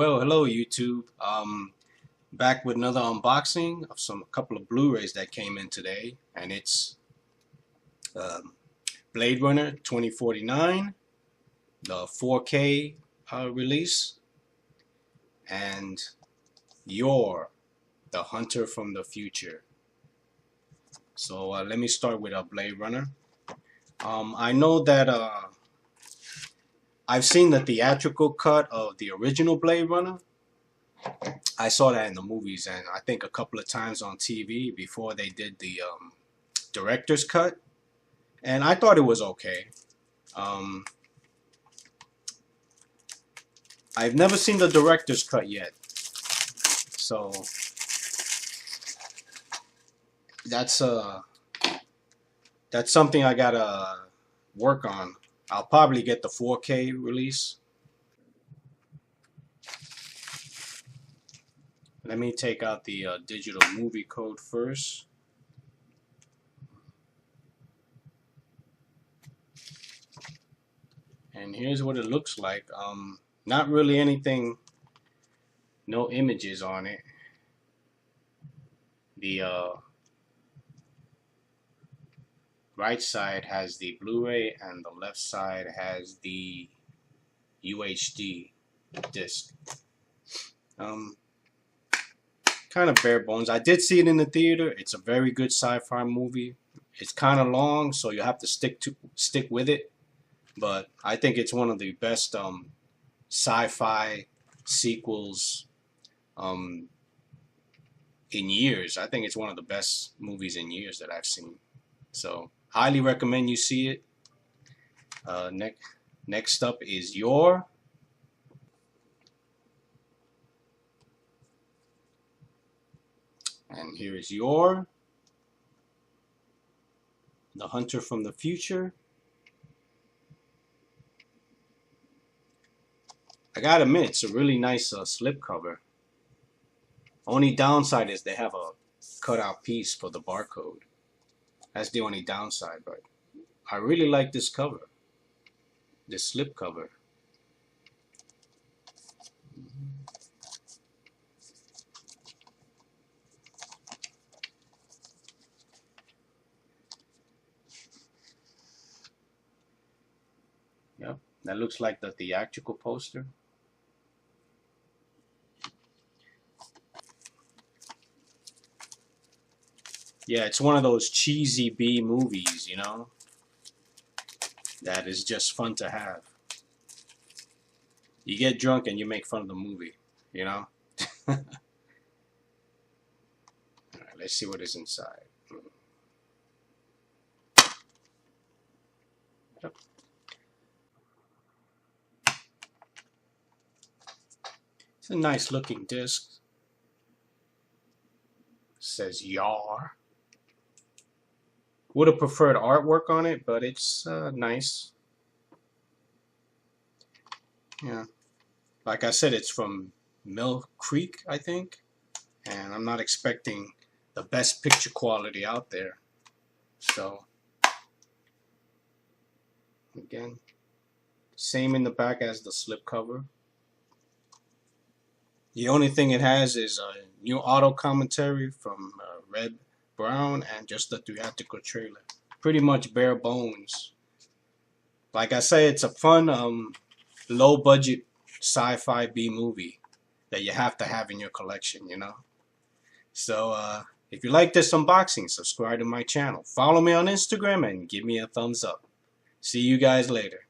Well, hello YouTube. Back with another unboxing of a couple of Blu-rays that came in today, and it's um, Blade Runner 2049, the 4K release, and YOR, the Hunter from the Future. So let me start with Blade Runner. I know that I've seen the theatrical cut of the original Blade Runner. I saw that in the movies, and I think a couple of times on TV before they did the director's cut, and I thought it was okay. I've never seen the director's cut yet, so that's something I gotta work on. I'll probably get the 4K release. Let me take out the digital movie code first. And here's what it looks like. Not really anything, no images on it. The right side has the Blu-ray and the left side has the UHD disc. Kind of bare bones. I did see it in the theater. It's a very good sci-fi movie. It's kind of long, so you have to stick with it. But I think it's one of the best sci-fi sequels in years. I think it's one of the best movies in years that I've seen. So highly recommend you see it. Next up is YOR. And here is YOR, the Hunter from the Future. I gotta admit, it's a really nice slipcover. Only downside is they have a cutout piece for the barcode. That's the only downside, but I really like this cover, this slipcover. Yep, that looks like the theatrical poster. Yeah, it's one of those cheesy B movies, you know, that is just fun to have. You get drunk and you make fun of the movie, you know. All right, let's see what is inside. Yep. It's a nice looking disc. It says YOR. Would have preferred artwork on it, but it's nice. Yeah, like I said, it's from Mill Creek, I think, and I'm not expecting the best picture quality out there. So again, same in the back as the slipcover. The only thing it has is a new auto commentary from Red Brown and just the theatrical trailer. Pretty much bare bones. Like I say, it's a fun, low budget sci-fi B movie that you have to have in your collection, you know. So if you like this unboxing, subscribe to my channel. Follow me on Instagram and give me a thumbs up. See you guys later.